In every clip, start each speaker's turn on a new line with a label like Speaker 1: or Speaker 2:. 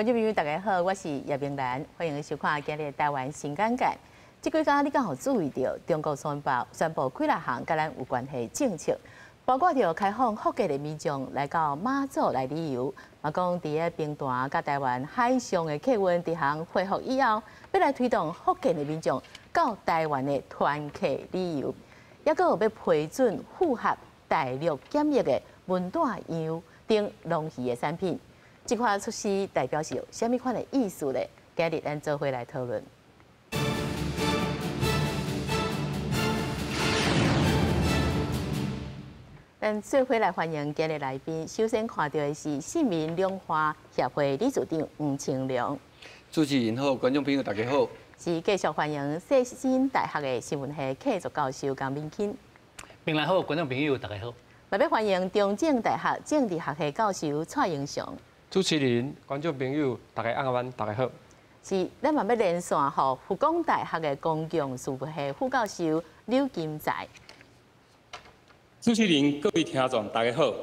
Speaker 1: 观众朋友，大家好，我是叶明兰，欢迎收看今日台湾新干界。这几天你刚好注意到，中国宣布几6项跟咱有关系政策，包括着开放福建的民众来到马祖来旅游，嘛讲伫个冰段甲台湾海上的客运伫项恢复以后，要来推动福建的民众到台湾的团客旅游，也搁有要批准符合大陆检疫的文旦羊等农渔的产品。 这款措施代表是有虾米款的意思呢？今日咱做伙来讨论。咱做伙来欢迎今日来宾，首先看到的是市民两化协会理事长黄清良。
Speaker 2: 主持人好，观众朋友大家好。
Speaker 1: 是继续欢迎世新大学的新闻系客座教授江明钦。
Speaker 3: 平安好，观众朋友大家好。
Speaker 1: 特别欢迎中正大学政治学系教授蔡英雄。
Speaker 4: 主持人、观众朋友，大家晚安，大家好。
Speaker 1: 是，咱嘛要连线吼，复工大学的公共事务系副教授刘金才。
Speaker 5: 主持人、各位听众，大家好。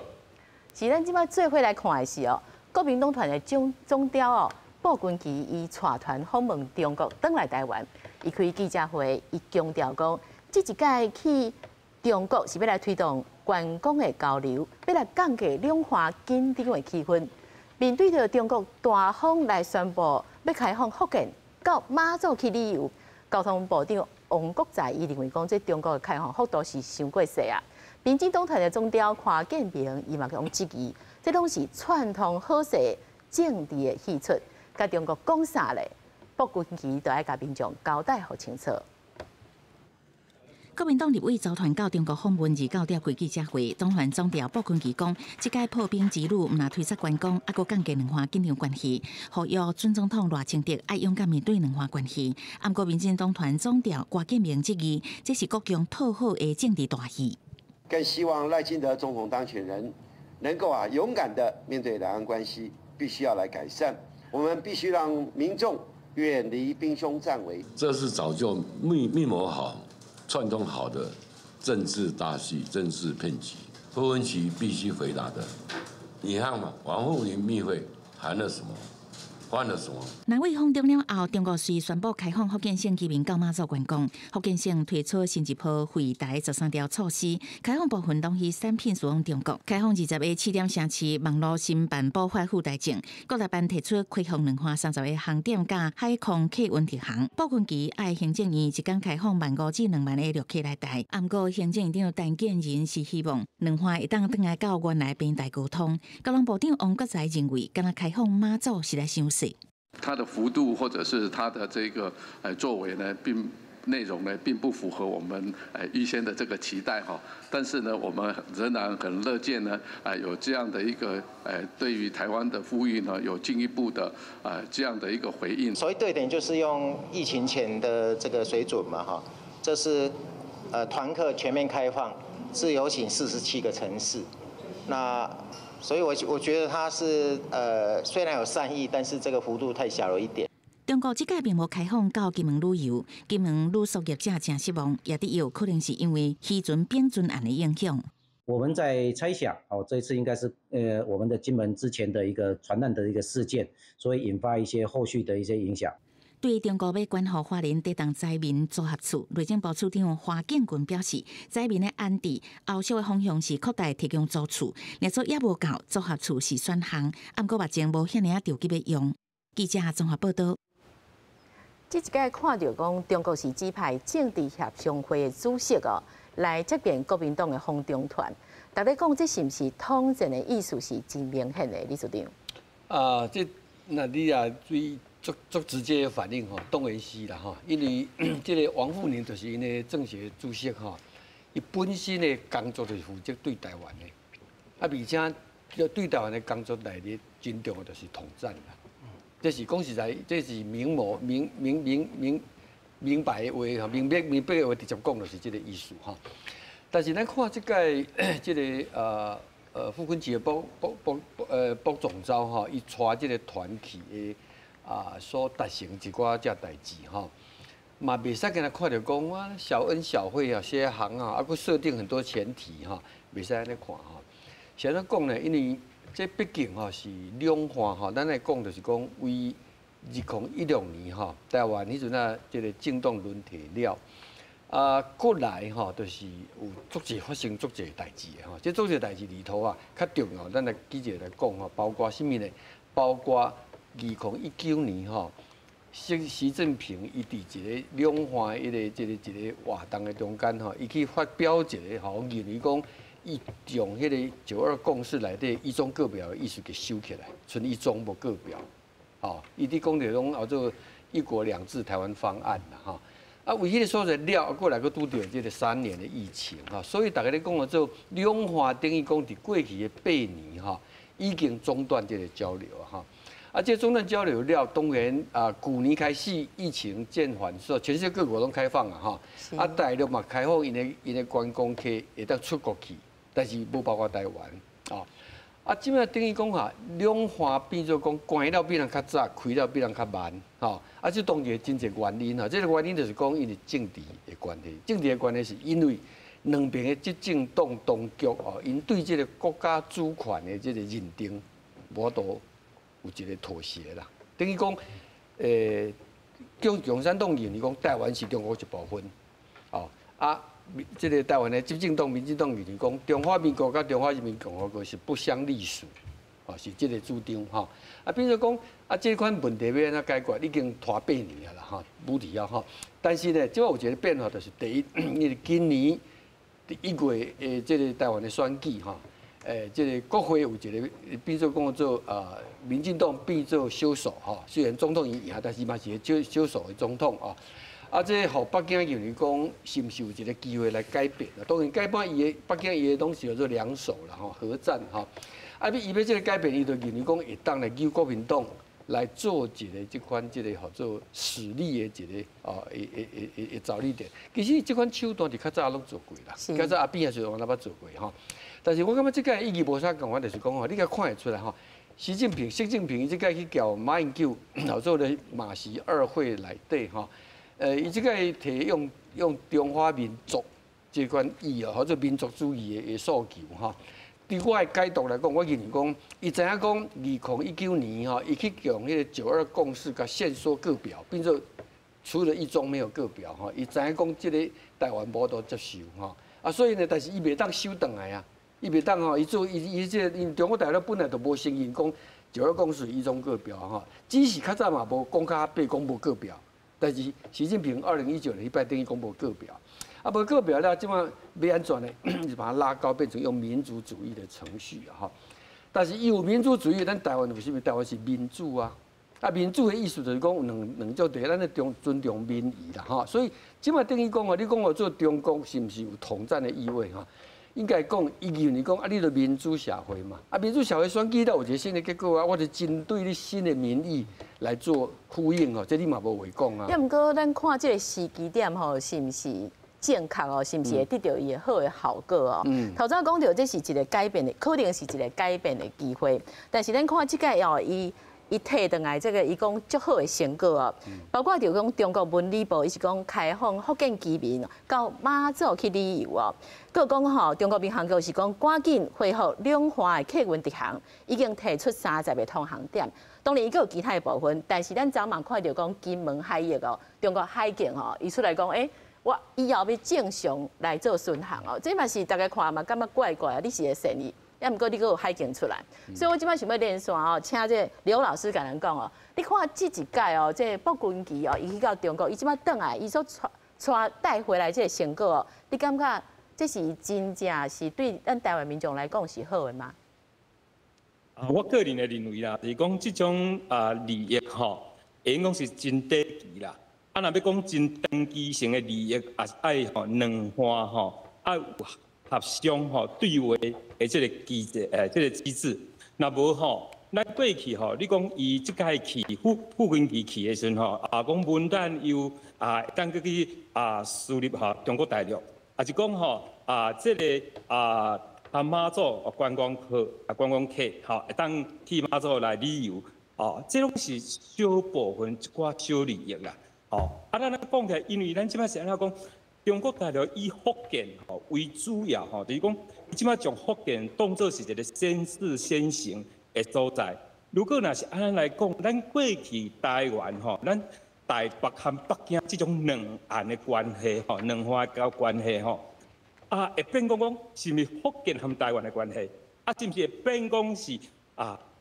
Speaker 1: 是，咱即摆做伙来看的是哦，国民党团的总调哦，布君奇伊带团访问中国，返来台湾，伊开记者会，伊强调讲，这一届去中国是要来推动观光的交流，要来降低两化紧张的气氛。 面对着中国大方来宣布要开放福建到马祖去旅游，交通部长王国材伊认为讲，这中国的开放幅度是伤过细啊。民进党团的总调看建平伊嘛讲质疑，这拢是串通好势政治的戏出，甲中国讲啥咧？布君奇都爱甲民众交代好清楚。
Speaker 6: 国民党立委组团到中国访问29点开记者会，党团总调布君奇讲，这届破冰之旅唔但推出观光，还佫降低两化紧张关系，呼吁孙总统赖清德爱勇敢面对两化关系。不过，民进党团总调郭建明质疑，这是国强讨好的政治大戏。
Speaker 7: 更希望赖清德总统当选人能够勇敢的面对两岸关系，必须要来改善。我们必须让民众远离兵凶战危。
Speaker 8: 这是早就密谋好。 串通好的政治大戏、政治骗局，郭文奇必须回答的。你看嘛，王沪宁密会谈了什么？换了什么？
Speaker 6: 南委访中了后，中国遂宣布开放福建省居民到马祖观光。福建省推出新一波惠台13条措施，开放部分东西产品输往中国。开放20个试点城市网络申办补发附带证。各大班提出开放230个航点甲海空客运直航。布君奇爱行政院一天开放15000至2万个旅客来台。不过，行政院长陈建仁是希望两化会当转来到原来平台沟通。交通部长王国材认为，敢若开放马祖实在伤细。
Speaker 9: 它的幅度或者是它的这个作为呢，内容呢，并不符合我们预先的这个期待哈。但是呢，我们仍然很乐见呢，有这样的一个对于台湾的呼吁呢，有进一步的这样的一个回应。
Speaker 10: 所谓对点就是用疫情前的这个水准嘛哈，这是团客全面开放，自由行47个城市，那。 所以，我觉得它是虽然有善意，但是这个幅度太小了一点。
Speaker 6: 中国这届并无开放到金门旅游，金门旅宿业者真失望，也得有可能是因为渔船并尊案的影响。
Speaker 11: 我们在猜想，这一次应该是我们的金门之前的一个船难的一个事件，所以引发一些后续的一些影响。
Speaker 6: 对中国要关护花莲地动灾民组合处，内政部处长花建群表示，灾民的安置后续的方向是扩大提供租处，若做也无够，组合处是选项，不过目前无遐尔条件要用。记者综合报道。
Speaker 1: 这一届看到讲，中国是指派政治协商会的主席哦，来接见国民党的访中团。大家讲，这是不是统战的意思是真明显的？李组长。
Speaker 2: 这那你啊最。 足直接的反应吼，当然是啦吼，因为这个王沪宁就是因的政协主席吼，伊本身的工作就是负责对台湾的，而且对台湾的工作内里真重要就是统战啦。这是讲实在，这是明白的话吼，明白的话直接讲就是这个意思吼。但是咱看这个这个傅昆萁的部总召吼，伊带这个团去的。 所达成一寡遮代志吼，嘛袂使跟他看到讲啊小恩小惠啊，些行啊，啊，佫设定很多前提哈，袂使安尼看哈。现在讲呢，因为这毕竟吼是两岸吼，咱来讲就是讲为2016年吼，台湾迄阵啊，这个政党轮替了。过来吼，就是有足侪发生足侪代志的吼。这足侪代志里头啊，较重要，咱来记者来讲吼，包括什么呢？包括2019年吼，习近平伊伫一个两岸一个活动的中间吼，伊去发表一个吼，认为讲伊用迄个9·2共识内底一中各表的意思给收起来，剩一中无各表。吼，伊伫讲着讲叫做一国两制台湾方案啦吼。啊，为迄个所在了，过来佫拄着即个3年的疫情哈，所以大家咧讲做两岸等于讲伫过去的8年哈，已经中断这个交流哈。啊，这中断交流了，当然啊，去年开始疫情渐缓之后，全世界各国拢开放啊哈。啊，大陆嘛开放因的观光客会当出国去，但是无包括台湾啊。啊，即摆等于讲哈，两岸变做讲关了比人较早，开了比人较慢，吼。啊，这当然真侪原因哈，这个原因就是讲因为政治的关系，政治的关系是因为两边的执政党当局哦，因对这个国家主权的这个认定，无都有一个妥协啦。等于讲，共产党认为讲台湾是中国一部分，哦啊。这个台湾的执政党、民进党认为讲，中华民国甲中华人民共和国是不相隶属，哦，是这个主张哈。啊，变做讲啊，这款问题要安怎解决，已经拖8年啊啦哈，无离啊哈。但是呢，即有一个变化，就是第一，因为今年1月这个台湾的选举哈，这个国会有一个变做讲做民进党变做小数哈，虽然总统已赢，但是嘛是小数的总统啊。啊，这互北京认为讲，是毋是有一个机会来改变啊？当然，改变伊的北京伊的东西叫做两手啦，吼，核战哈。啊，伊要这个改变，伊就认为讲会当来由国民党来做一个这款这个叫做实力的一个着力点。其实这款手段伫较早拢做过啦，较早阿扁也是往那捌做过吼。但是我感觉这个意义无啥共，我就是讲吼，你甲看会出来吼。习近平伊这个去叫马英九老做的马习2会内底吼。伊即个提用中华民族这款意哦，或者民族主义的诉求哈。对我的解读来讲，我认为讲，伊知影讲2019年哈，伊去用迄个9·2共识甲限缩各表，变做除了一中没有各表哈。伊知影讲，即个台湾无都接受哈。啊，所以呢，但是伊袂当收转来啊，伊袂当吼，伊这因中国大陆本来就无承认讲9·2共识一中各表哈，只是较早嘛无讲较白讲无各表。但是习近平2019年拜登伊公布各表，啊，无各表了，即马要安怎呢？就把它拉高，变成用民族主义的程序啊，哈。但是有民族主义，咱台湾为什么台湾是民主啊？啊，民主的意思就是讲有两种地，咱咧尊重民意啦，哈。所以即马等于讲哦，你讲我做中国是毋是有统战的意味哈？应该讲，伊认为讲啊，你著民主社会嘛，啊，民主社会选举到有一个新的结果啊，我就针对你新的民意来做呼应哦，这你嘛无话讲啊。
Speaker 1: 要毋过，咱看这个时机点吼，是毋是正确哦？是毋是会得到伊好的效果哦？头早讲到这是一个改变的，可能是一个改变的机会，但是咱看即个哦，伊摕倒来这个，伊讲足好的成果哦，包括就讲中国文旅部，伊是讲开放福建居民到马祖去旅游哦。佮讲吼，中国民航局是讲赶紧恢复两岸的客运直航，已经提出30个通航点。当然，伊有其他的部分，但是咱昨晚看到讲金门海域哦，中国海警哦，伊出来讲，我以后要正常来做巡航哦，这嘛是大家看嘛，感觉怪怪啊，你是个善意。要毋过你阁有海警出来，所以我即摆想要连线哦，请这刘老师甲咱讲哦，你看这一届哦，这卜君奇哦，伊去到中国，伊即摆转来，伊所带回来这个成果哦，你感觉这是真正是对咱台湾民众来讲是好的吗？
Speaker 5: 我个人的认为啦，是讲这种利益吼，会讲是真短期啦。啊，若要讲真长期性的利益，也爱吼两方吼爱有合商吼对话的这个机制，这个机制。若无吼，咱过去吼，你讲伊即届去富军期去的时阵吼，讲文旦又当去输入中国大陆，也是讲吼这个马祖观光客吼，会当去马祖来旅游，这拢是小部分一寡小利益啦。咱讲起来，因为咱即摆是安怎讲？中国大陆以福建吼为主要吼，就是讲，伊即摆将福建当作是一个先试先行的所在。如果若是安尼来讲，咱过去台湾吼，咱台北和北京这种两岸的关系吼，两岸交关系吼，会变讲是毋是福建和台湾的关系？是毋是会变讲是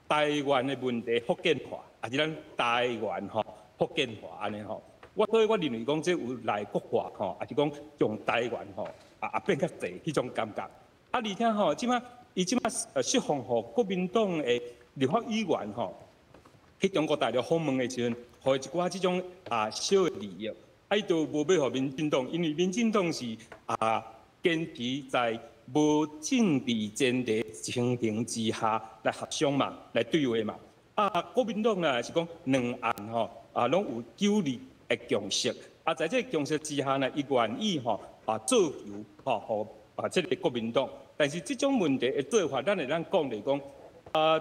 Speaker 5: 台湾的问题福建化，还是咱台湾吼福建化安尼吼？所以我认为讲这有内国化吼，还是讲从台湾吼变较济迄种感觉。而且吼，伊即摆释放吼国民党的立法议员吼，去中国大陆访问的时阵，互一寡即种小的利益，伊都无要互民进党，因为民进党是坚持在无政治前提情形之下来协商嘛，来对话嘛。国民党呢是讲两岸吼拢有九二的共识，在这共识之下呢，伊愿意做由互这个国民党。但是这种问题的做法，咱讲就是讲，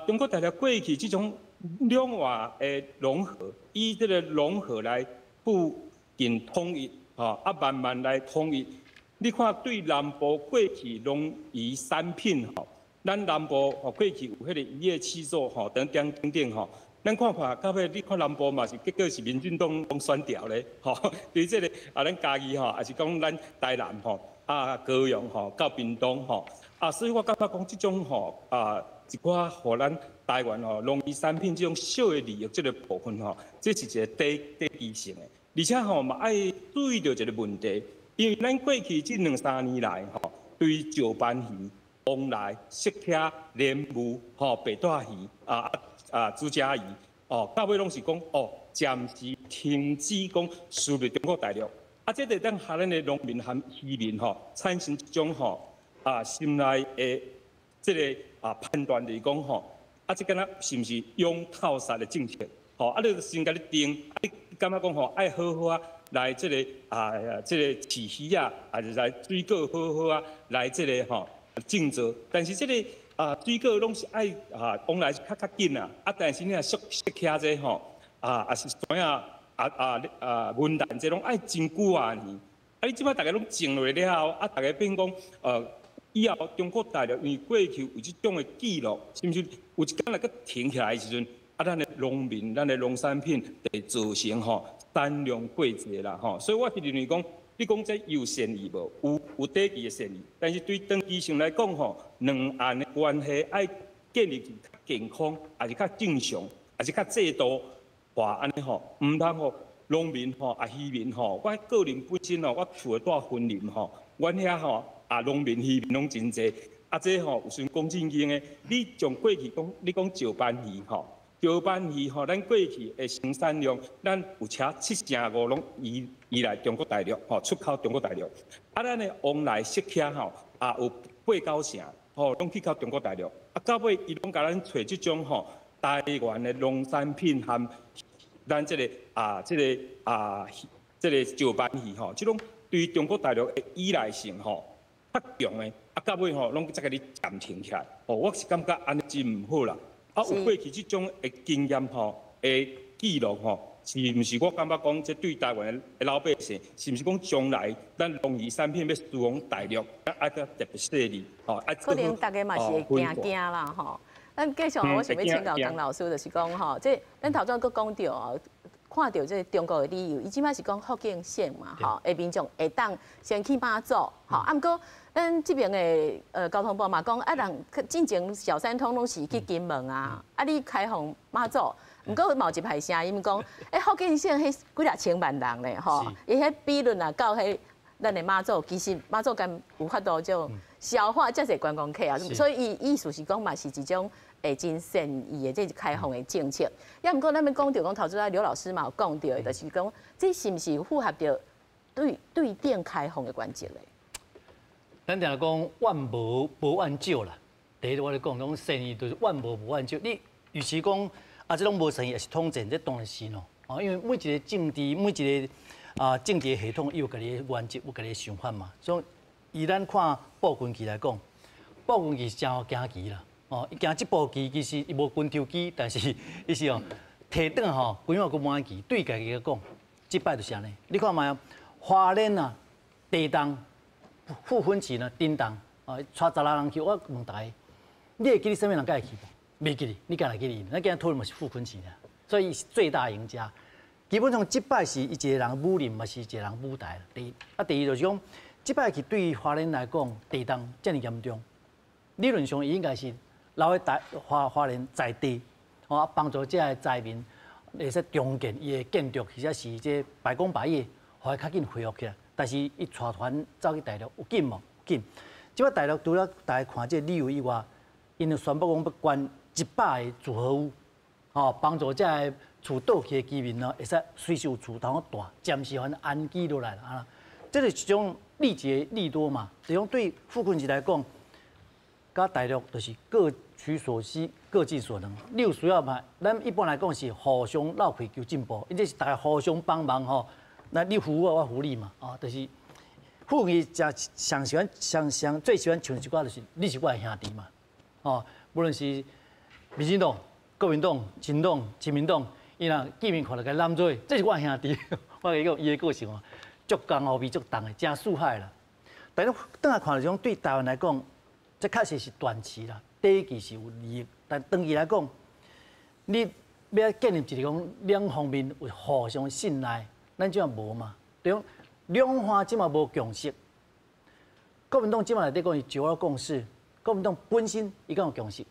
Speaker 5: 中国大陆过去这种两岸的融合，以这个融合来附近统一，慢慢来统一。你看对南部过去农渔产品咱南部过去有迄个渔业起诉等等咱看到尾，你看南部嘛是结果是民进党拢选掉咧对这个咱嘉义还是讲咱台南高雄到屏东所以我感觉讲这种一寡互咱台湾农渔产品这种小的利益这个部分这是一个低基性的，而且嘛爱注意到一个问题。因为咱过去这2、3年来，对石斑鱼、往来、石刻、莲雾、白带鱼、竹荚鱼，到尾拢是讲暂时停止讲输入中国大陆。这就当下咱的农民和渔民产生一种心内的这个判断，就是讲这敢若是毋是用套杀的政策？你先甲你定，你感觉讲爱好好来这个这个饲鱼还是来水果好好来这个种植，但是这个水果拢是爱往来是较紧但是你若熟刻这也是怎样文旦这拢爱真久年，你即摆大家拢种落了后，大家变讲以后中国大陆因为过去有这种的记录，是毋是有一天来个停起来的时阵，咱的农民、咱的农产品会造成产量过济啦所以我是认为讲，你讲这有善意无？有短期的善意，但是对长期性来讲两岸的关系爱建立较健康，还是较正常，还是较制度化安尼唔通农民渔民我个人本身我厝在大森林阮遐农民渔民拢真济，这有算讲正经的，你从过去讲，你讲石斑鱼石斑鱼咱过去的生产量，咱有车7.5拢移来中国大陆出口中国大陆，咱的往来石刻有8、9成拢去到中国大陆，到尾伊拢甲咱找这种台湾的农产品和咱这个这个石斑鱼这种对中国大陆的依赖性较强的，到尾拢再甲你暂停起来，我是感觉安尼真唔好啦。有过去这种的经验的记录是毋是？我感觉讲，这对台湾的老百姓，是毋是讲将来咱农渔产品要输往大陆，爱个特别细腻
Speaker 1: 可能大家嘛是会惊啦咱继续我想要请教江老师，就是讲这咱头先佫讲到看到这中国的旅游，伊即摆是讲福建省嘛的民众会当先去马祖毋过咱这边的交通部嘛讲人进前小三通拢是去金门你开放马祖。毋过嘛有一派声音讲，福建省迄几啊千万人咧伊迄比率到咱的马祖，其实马祖敢有法度就消化遮侪观光客所以伊意思是讲嘛是一种真善意的这开放的政策。毋过咱们讲到讲头先刘老师嘛有讲到，就是讲这是毋是符合着对电开放的关键咧？
Speaker 3: 咱定讲万无万少啦。第一我咧讲，讲善意就是万无万少。你与其讲这种无善意也是统战，这当然是咯。因为每一个政治，每一个政治系统，伊有家己的原则，有家己的想法嘛。所以，以咱看步军旗来讲，步军旗是真好行旗啦。伊行这步旗其实伊无军条旗，但是伊是提转规划个满旗，对家己来讲，即摆就是安尼。你看卖花莲啊，地动复婚期呢，叮当啊，带16人去，我问大家，你会记得什么人该去无？袂记得，你敢来记得？咱今日讨论嘛是复婚期的，所以最大赢家。基本上即摆是一个人武林，嘛是一个人舞台。第一，第二就是讲，即摆去对于华人来讲，地动遮尔严重，理论上伊应该是留喺华人在地，哦，帮助遮个灾民会使重建伊的建筑，或者是这百工百业，互伊较紧恢复起来。但是伊带团走去大陆，有紧无？紧。即摆大陆除了大家看这旅游以外，因就宣布讲要关100个组合屋，哦，帮助遮个厝倒去的居民呢，会使随时有厝通住，暂时还安居落来啦。啊，这是一种利节利多嘛。就讲对富困期来讲，甲大陆就是各取所需，各尽所能。你有需要嘛？咱一般来讲是互相闹开求进步，因这是大家互相帮忙吼。那你扶我，我扶你嘛，啊，就是富贵上喜欢最喜欢唱一句话就是你是我的兄弟嘛，哦，无论是民进党、国民党、亲党、亲民党，伊若见面看到个揽做，这是我的兄弟，我跟你讲伊的个性哦，足刚好比足重的，真厉害啦。但是等下看到种对台湾来讲，这确实是短期啦，第一期是有利益，但长期来讲，你要建立一个讲两方面有互相信赖。咱即嘛无嘛，对讲两方即嘛无共识。国民党即嘛内底讲是9·2共识，国民党本身伊敢有共识。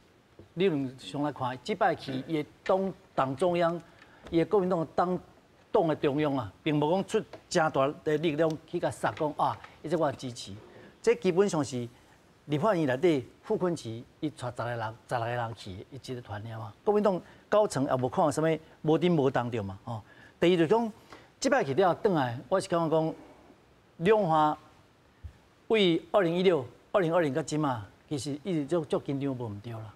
Speaker 3: 理论上来看，即摆去伊的党中央，伊的国民党的党的中央啊，并无讲出真大的力量去甲杀讲啊，伊这我支持。这基本上是立法院内底傅昆萁伊带16个人去一个团了嘛。国民党高层也无看到啥物无顶无当着嘛，哦。第二就讲。即摆去了转来，我是感觉讲，两岸为2016、2020到即嘛，其实一直足紧张无毋对啦。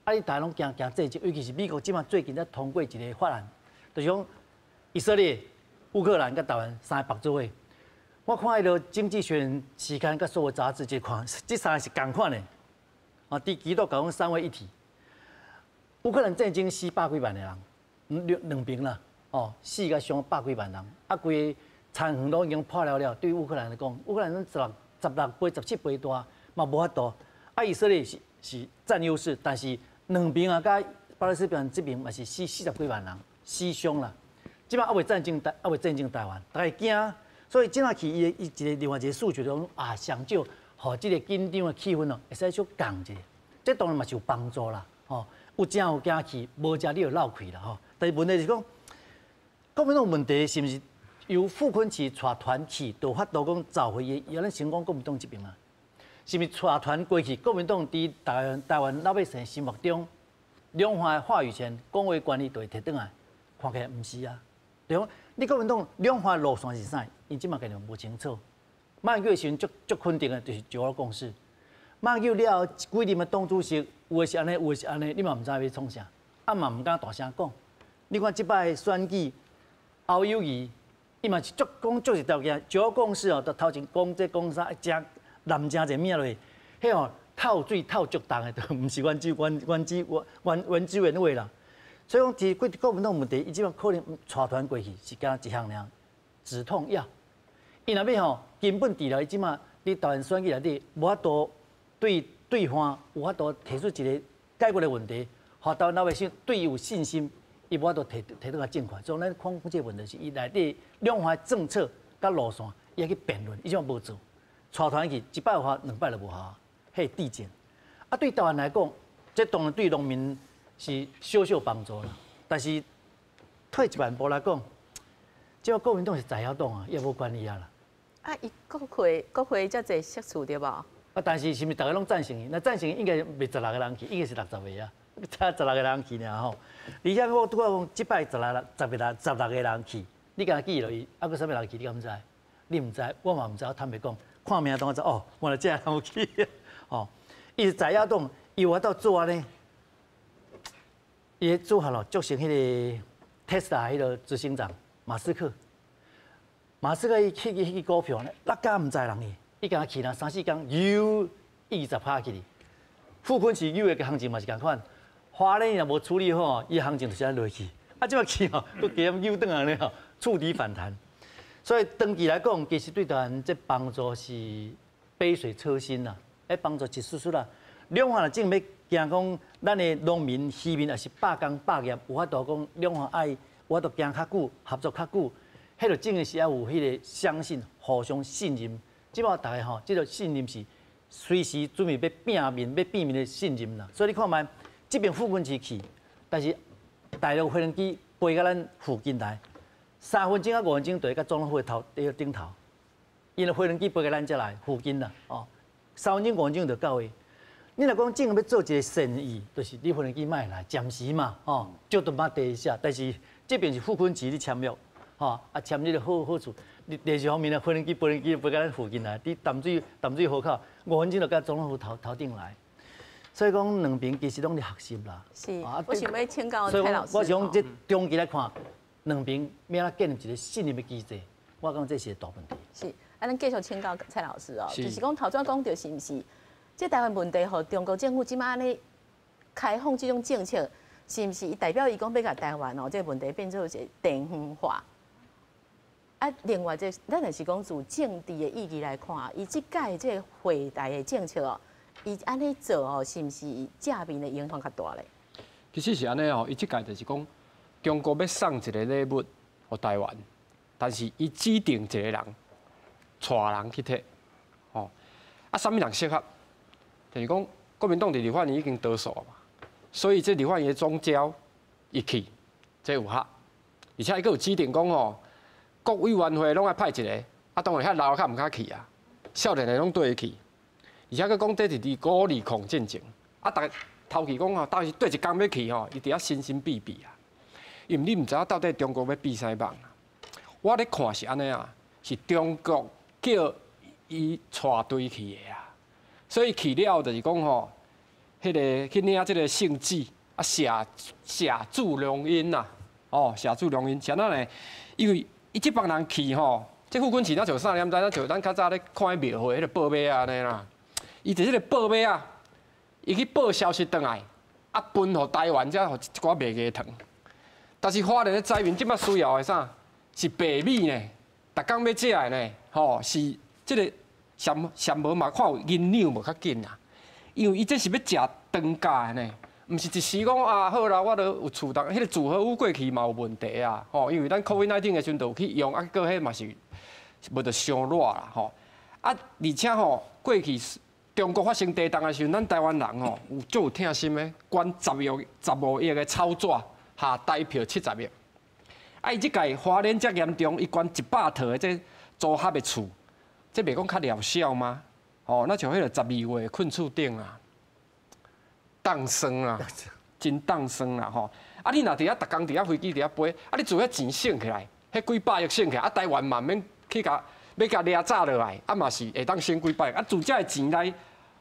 Speaker 3: 啊，你大家拢行政绩，尤其是美国即嘛最近才通过一个法案，就是讲以色列、乌克兰甲台湾3个合作伙。我看迄个《经济学人》期刊甲所有杂志，即看，这3个是共款的。啊，伫基督教3位一体。乌克兰战争死100几万个人，两边啦。哦，死甲伤100几万人，啊，规个残垣都已经破了。对乌克兰来讲，乌克兰16倍、17倍大，嘛无法度。啊，以色列是占优势，但是两边啊，甲巴勒斯坦这边嘛是死40几万人，死伤啦。即摆还未战争台湾，大家惊，所以即下去伊另外一个数据就讲啊，上少，互即个紧张的气氛哦，会使小降一下。这当然嘛是有帮助啦，吼，有正有惊去，无正你就闹开啦，吼。但是问题是讲。国民党问题是毋是由傅昆萁带团去，就法度讲召回伊？有咱先讲国民党这边啊，是毋是带团过去？国民党伫台湾老百姓心目中，两方的话语权、讲话权利都会摕转来？看起来毋是啊。对讲，你国民党两方的路线是啥？因即嘛概念无清楚。马英九的时阵足肯定的，就是9·2共识。马英九了后，几任的党主席有的是安尼，有的是安尼，你嘛毋知要创啥，啊嘛毋敢大声讲。你看即摆的选举。侯友宜，伊嘛是足是条件，9·2共识哦，都头前讲这讲啥，真难真侪物落去，迄哦透水透足重的，都毋是原汁原味啦。所以讲，其实国民党问题，伊即摆可能带团过去是干一项尔止痛药。伊若要吼根本治疗，伊即摆你台湾选举内底无法度对对方有法度提出一个解决的问题，互台湾老百姓对伊有信心。伊无法度提到个尽快，所以咱看这个问题是伊内底两方政策甲路线，伊要去辩论，伊种无做，带团去1摆有效，2摆就无效，迄递减。啊，对台湾来讲，这当然对农民是小帮助啦，但是退一万步来讲，即国民党是在野党啊，也无管理啊啦。
Speaker 1: 啊，伊国会遮侪设处对无？啊，
Speaker 3: 但是是毋是大家拢赞成伊？那赞成应该袂16个人去，应该是60个啊。差16个人去尔吼，而且我拄讲，即摆16个人去，你敢记落去？啊，佫啥物人去？你敢毋知？你毋知，我嘛毋知。我坦白讲，看名单我知哦，原来这人有去。哦，伊是在野党，伊有法度做安尼，伊的组合咯，组成迄个 Tesla 迄个执行长马斯克。马斯克伊去股票呢，哪敢毋知人去？伊敢去啦3、4工，又20%去哩。傅昆萁有个行情嘛是共款。花莲若无处理好，伊行情就是安落去。啊，即摆去吼，佮加又转来咧吼，触底反弹。所以长期来讲，其实对台湾这帮助是杯水车薪啦，帮助一丝丝啦。两岸正要惊讲，咱的农民、渔民也是百工百业，有法度讲两岸爱有法度行较久，合作较久，迄个正的是要有迄个相信、互相信任。即摆大家吼，这个信任是随时准备要变面、要变面的信任啦。所以你看卖，这边副军去，但是大陆飞行机飞到咱附近来，3分钟啊5分钟就会到总统府的顶头，因为飞行机飞到咱这来附近啦，哦，3分钟5分钟就到位。你若讲正要做一个生意，就是你飞行机卖来，暂时嘛，哦，就顿把地一下，但是这边是副军机你签约，吼，签你的好处。你第二方面呢，飞行机飞到咱附近来，你淡水河口5分钟就到总统府头顶来。所以讲两边其实拢在学习啦。
Speaker 1: 是，我想要请教蔡老师。
Speaker 3: 所以我想这中期来看，两边要建立一个信任的机制，我讲这是大问题。
Speaker 1: 是，咱继续请教蔡老师哦，就是讲头先讲到是毋是？这台湾问题，和中国政府即马咧开放这种政策，是毋是代表伊讲要甲台湾哦，这个问题变做一个地方化？啊，另外咱若是讲从政治的意义来看，伊即届这个惠台的政策哦。伊安尼做哦，是毋是正面的影响较大咧？
Speaker 4: 其实是安尼哦，伊即届就是讲，中国要送一个礼物给台湾，但是伊指定一个人，带人去摕，哦，啊，啥物人适合？就是讲，国民党伫立法院已经得手嘛，所以这立法院的总召一去，这有效，而且伊佫有指定讲哦，各委员会拢爱派一个，啊，当然遐老较毋敢去啊，少年的拢对去。而且佮讲，这是2抗战前，啊，大家头期讲吼，到时对一工要去吼，伊伫遐神神秘秘啊，因为你毋知影到底中国要比啥梦啊。我咧看是安尼啊，是中国叫伊带队去的啊，所以去了就是讲吼，迄个去领即个圣旨啊，下注良因呐，哦，下注良因，啥那呢？因为伊即帮人去吼，这副军是咱做啥？你毋知？咱做咱较早咧看迄庙会迄个报马啊安尼啦。伊伫迄个报马啊，伊去报消息转来，啊分互台湾才互一寡卖鸡汤。但是花莲的灾民即摆需要的啥？是白米呢，逐工要食的呢，吼是即个上无嘛看有银两无较紧啊。因为伊这是要食当家的呢，毋是一时讲啊好啦，我都有厝当，迄个住好屋过去嘛有问题啊，吼，因为咱 COVID-19 的时阵就有去用，啊个迄嘛是无得伤热啦，吼，啊而且吼过去。中国发生地震的时候，咱台湾人吼就有疼心的，捐15亿的钞纸下台票70亿。啊，伊即届花莲遮严重，伊捐100套的这组合的厝，这袂讲较疗效吗？哦，那像迄个12月困厝顶啊，当生啊，真当生啦吼。啊，你若伫遐逐工伫遐飞机伫遐飞，啊，你做遐钱省起来，迄几百亿省起来，啊，台湾嘛免去甲。要甲掠早落来，啊嘛是会当省几百亿，啊自遮的钱来，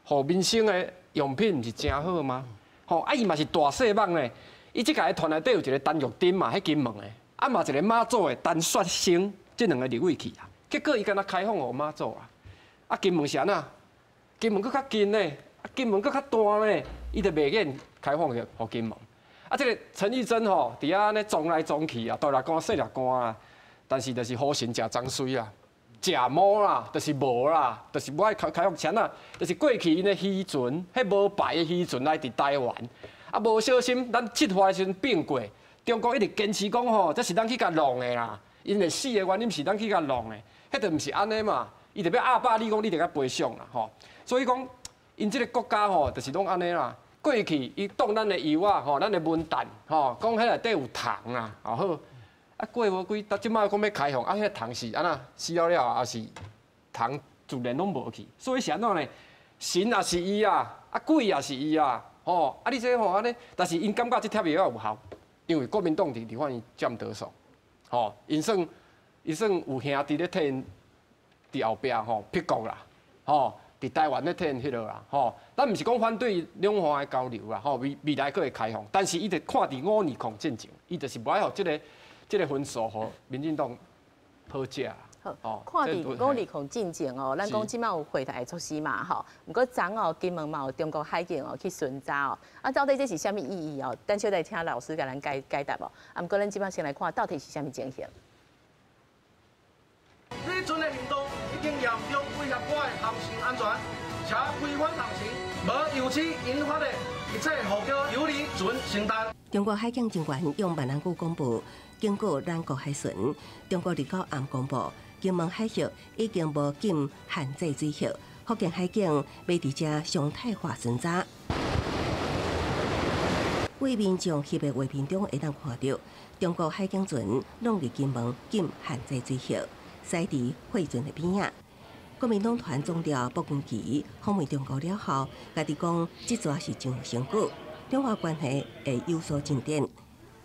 Speaker 4: 互民生的用品，毋是真好吗？吼，啊伊嘛是大细网呢，伊即个团内底有一个陈玉珍嘛，迄金门的，啊嘛一个马祖的陈雪生，即两个入位去啊。结果伊敢若开放互马祖啊，啊金门是安那？金门佫较近呢，啊金门佫较大呢，伊就袂愿开放互金门。啊，即个陈玉珍吼，伫遐安尼撞来撞去啊，大力干细力干啊，但是就是好神食脏水啊。食毛啦，就是无啦，就是我爱开放钱啊，就是过去因的渔船，迄无牌的渔船来伫台湾，啊无小心，咱7号的时阵变过，中国一直坚持讲吼，这是咱去甲弄的啦，因为死的原因是咱去甲弄的，迄就毋是安尼嘛，伊就要阿爸你讲你就甲赔偿啦吼，所以讲因即个国家吼，就是拢安尼啦，过去伊当咱的油啊吼，咱的文旦吼，讲迄内底有糖啊，好。啊，过无几，到即摆讲要开放，啊，迄个糖是安那死了了，也是糖自然拢无去，所以是安怎呢？神也是伊啊，啊鬼也是伊啊，吼，啊你这吼安尼，但是因感觉即贴药有效，因为国民党伫反伊占得手，吼，因算有兄弟咧替因伫后壁吼辟国啦，吼，伫台湾咧替因迄落啦，吼，咱毋是讲反对两岸的交流啦，吼，未来佫会开放，但是伊得看伫52抗战前，伊就是无爱互即个分数和民进党好食。
Speaker 1: 好，看伫52抗战前哦，咱讲即摆有惠台措施嘛，吼。毋过昨哦，金门嘛有中国海警哦去巡查哦，啊，到底这是啥物意义哦？等下来请老师甲咱解答哦。啊，毋过咱即摆先来看到底是啥物情形。
Speaker 12: 迄阵的运动已经严重威胁我的航行安全，且违反航行，无由此引发的一切后果由你准承担。
Speaker 13: 中国海警人员用闽南语公布，经过咱国海巡，中国29暗公布，金门海峡已经无禁限制水域，福建海警要伫遮常态化巡查。为民众翕的画面中会当看到，中国海警船拢伫金门禁限制水域，驶伫惠船的边仔。国民党团总调卜君奇访问中国了后，家己讲，这桩是真有成果。两岸关系会有所进展。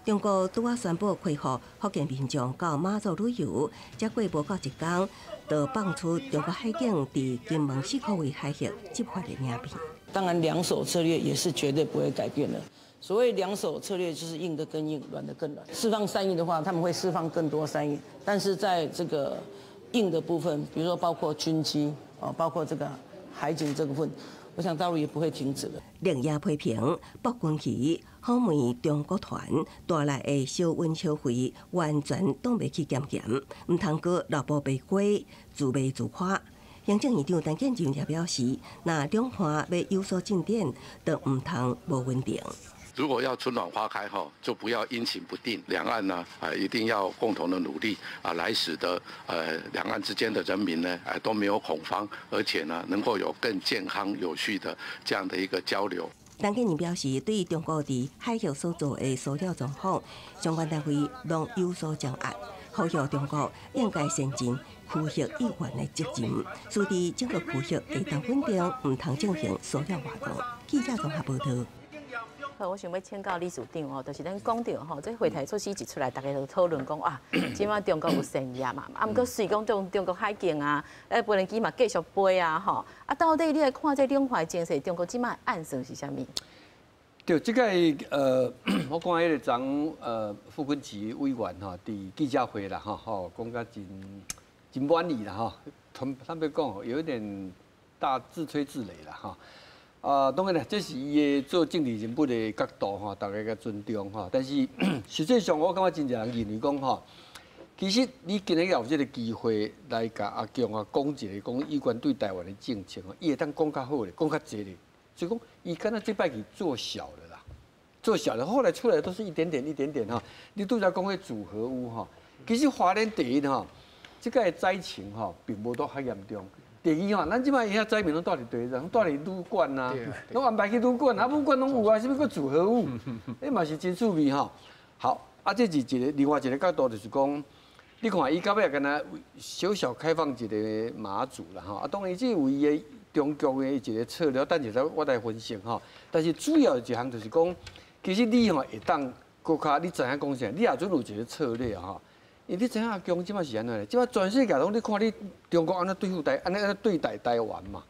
Speaker 13: 中国拄啊宣布开放福建民众到马祖旅游，才过无到1天，就放出中国海警伫金门4个位海峡执法的影片。
Speaker 14: 当然，两手策略也是绝对不会改变的。所谓两手策略，就是硬的更硬，软的更软。释放善意的话，他们会释放更多善意，但是在这个硬的部分，比如说包括军机包括这个海警这部分。我想大陆也不会停止的。
Speaker 13: 另也批评卜君奇访问中国团带来的小温小费完全挡袂去检验，唔通过老婆被规自卖自夸。行政院长陈建仁也表示，那两岸要有所进展，就唔通无稳定。
Speaker 9: 如果要春暖花开就不要阴晴不定。两岸呢一定要共同的努力来使得两岸之间的人民呢都没有恐慌，而且呢能够有更健康有序的这样的一个交流。
Speaker 13: 陈建仁表示，对于中国伫海峡所做的骚扰状况，相关单位拢有所掌握，呼吁中国应该先进区域议员的责任，使得整个区域会当稳定，唔通进行骚扰活动。记者综合报道。
Speaker 1: 好，我想要请教李处长就是咱讲到这会台措施一出来，大家都讨论讲即马中国有善意嘛，毋过随讲中国海警飞轮机嘛继续飞到底你来看这两块情势，中国即马暗算是啥物？
Speaker 2: 对，这个我看迄个张傅昆萁委员伫记者会啦讲甲真满意啦坦白讲有一点自吹自擂啦当然啦，这是伊的做政治人物的角度大家较尊重但是实际上我感觉真侪人认为讲其实你今日有这个机会来甲阿强讲一个讲有关对台湾的政策伊会当讲较好咧，讲较济咧。所以讲伊敢若这摆去做小了啦，做小了，后来出来都是一点点你拄才讲迄组合屋其实花莲第一这个灾情并无都遐严重。第二咱即摆遐灾民拢住伫地上，住伫旅馆啊，拢安排去旅馆，旅馆拢有什物个组合屋，迄嘛是真趣味好，这是另外一个角度，就是讲，你看伊到尾敢若小小开放一个马祖啦当然这有伊的中国的一个策略，等下我来分析但是主要一项就是讲，其实你会当搁较你知影讲啥，你也准有一个策略因为你知影阿强即摆是安怎咧？即摆全世界拢你看你中国安怎对付安怎对待台湾嘛？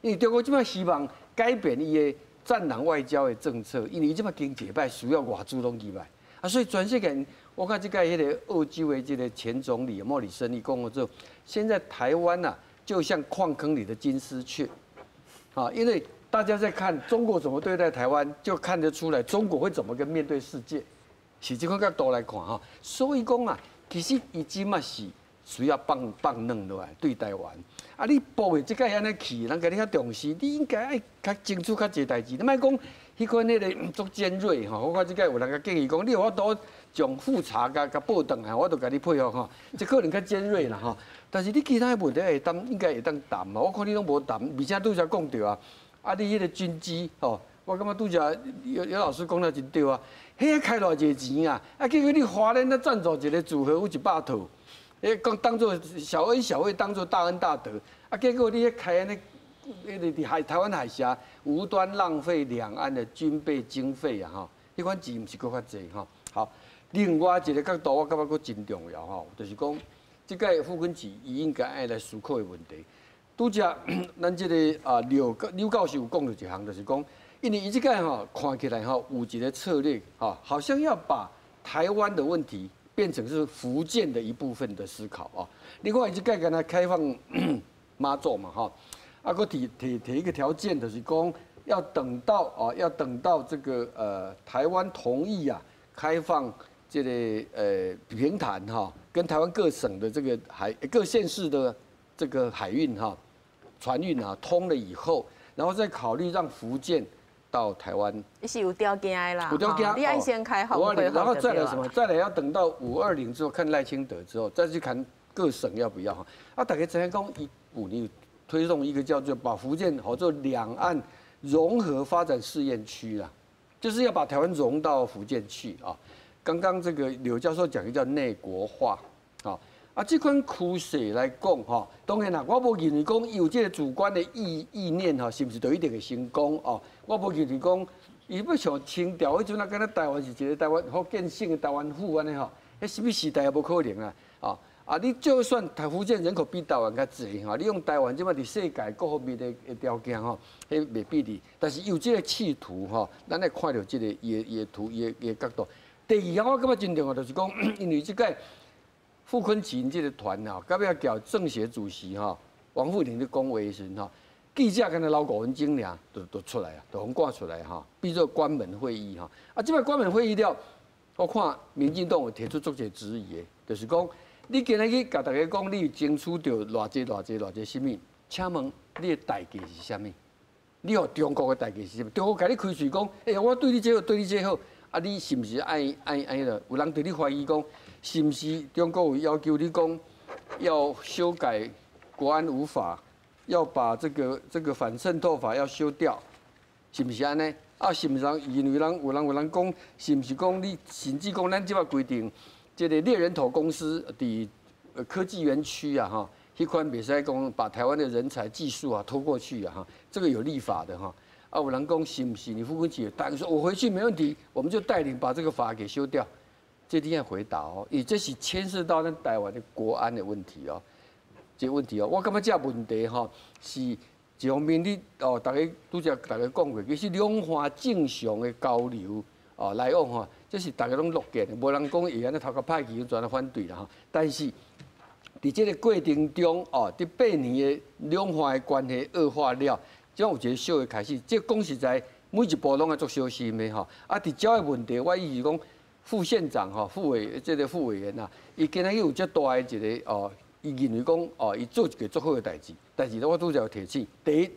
Speaker 2: 因为中国即摆希望改变伊的战狼外交的政策，因为伊即摆经济歹，需要外资拢入来所以全世界，我看即个迄个澳洲的这个前总理莫里森伊讲过之后，现在台湾就像矿坑里的金丝雀因为大家在看中国怎么对待台湾，就看得出来中国会怎么跟面对世界，是这个角度来看所以讲其实伊即马是需要放软落来对台湾。你报的即个安尼去，人家你较重视，你应该爱较争取较济代志。你莫讲迄款迄个足尖锐我看即个有人甲建议讲，你有法度将复查甲报转来，我就甲你配合这可能较尖锐啦但是你其他的问题应该会当谈我看你拢无谈，而且拄则讲到你迄个军机我感觉拄则有老师讲得真对迄开偌济钱结果你花莲咧赞助一个组合有100套，讲当做小恩小惠，当做大恩大德结果你开安尼，台湾海峡无端浪费两岸的军备经费迄款钱毋是搁较济好，另外一个角度我感觉搁真重要就是讲，即个傅昆萁伊应该爱来思考的问题。拄则咱即个刘教授有讲到一项，就是讲。因为伊即个看起来有一个策略好像要把台湾的问题变成是福建的一部分的思考另外，即个跟他开放马祖嘛佫提一个条件，就是讲要等到这个台湾同意开放这个平潭哈，跟台湾各省的这个各县市的这个海运哈，船运啊通了以后，然后再考虑让福建到台湾。
Speaker 1: 你是有条件的啦，
Speaker 2: 有条件，
Speaker 1: 你要先开放，
Speaker 2: 然后再来什么？再来要等到520之后，看赖清德之后，再去看各省要不要哈。啊，大家之前讲15年推动一个叫做把福建好做两岸融合发展试验区啦，就是要把台湾融到福建去啊。刚刚这个柳教授讲的叫内国化，啊，这款趋势来讲哈，当然啦，我无认为讲有这个主观的意念哈，是不是就一定会成功哦？我无认为讲，伊要像清朝迄阵啊，敢若台湾是一个台湾福建省的台湾府安尼吼，迄什么时代也无可能啊！啊，你就算台福建人口比台湾较济哈，你用台湾即摆伫世界各方面的条件吼，迄未必哩。但是有这个企图吼，咱来看到这个野图野角度。第二项我感觉真重要，就是讲，因为即个傅昆萁这个团哈，到尾叫政协主席哈，王富林的讲话时哈，记者跟他捞5分钟尔，就出来啊，就红挂出来哈，比作关门会议哈。啊，即摆关门会议了，我看民进党有提出足侪质疑的，就是讲，你今日去甲大家讲，你争取到偌济什么？请问你的代价是啥物？你互中国的代价是啥物？中国甲你开嘴讲，我对你这好，对你这好。啊，你是不是爱了？有人对你怀疑讲，是不是中国有要求你讲要修改国安五法，要把这个反渗透法要修掉，是不是安尼？啊，是不是因为有人讲，是不是讲你甚至讲咱即摆规定，这个猎人头公司伫科技园区啊哈，迄款袂使讲把台湾的人才技术啊拖过去啊哈，这个有立法的哈。啊，有人讲是不是？你傅昆萁答应说，我回去没问题，我们就带领把这个法给修掉。这地要回答哦，因为这是牵涉到咱台湾的国安的问题哦。这个问题哦，我感觉这问题哈是一方面你哦，大家拄则大家讲过，其实两岸正常的交流哦来往哈，这是大家拢乐见的，无人讲会安尼头壳歹去全来反对啦哈。但是伫这个过程中哦，伫8年的两岸的关系恶化了。这样有一个小的开始，这讲实在，每一步拢要做小心的吼。啊，伫这个问题，我意思讲，副县长吼、副委员呐，伊今仔日有遮大的一个哦，伊认为讲哦，伊做一个足好的代志。但是我拄则有提醒，第一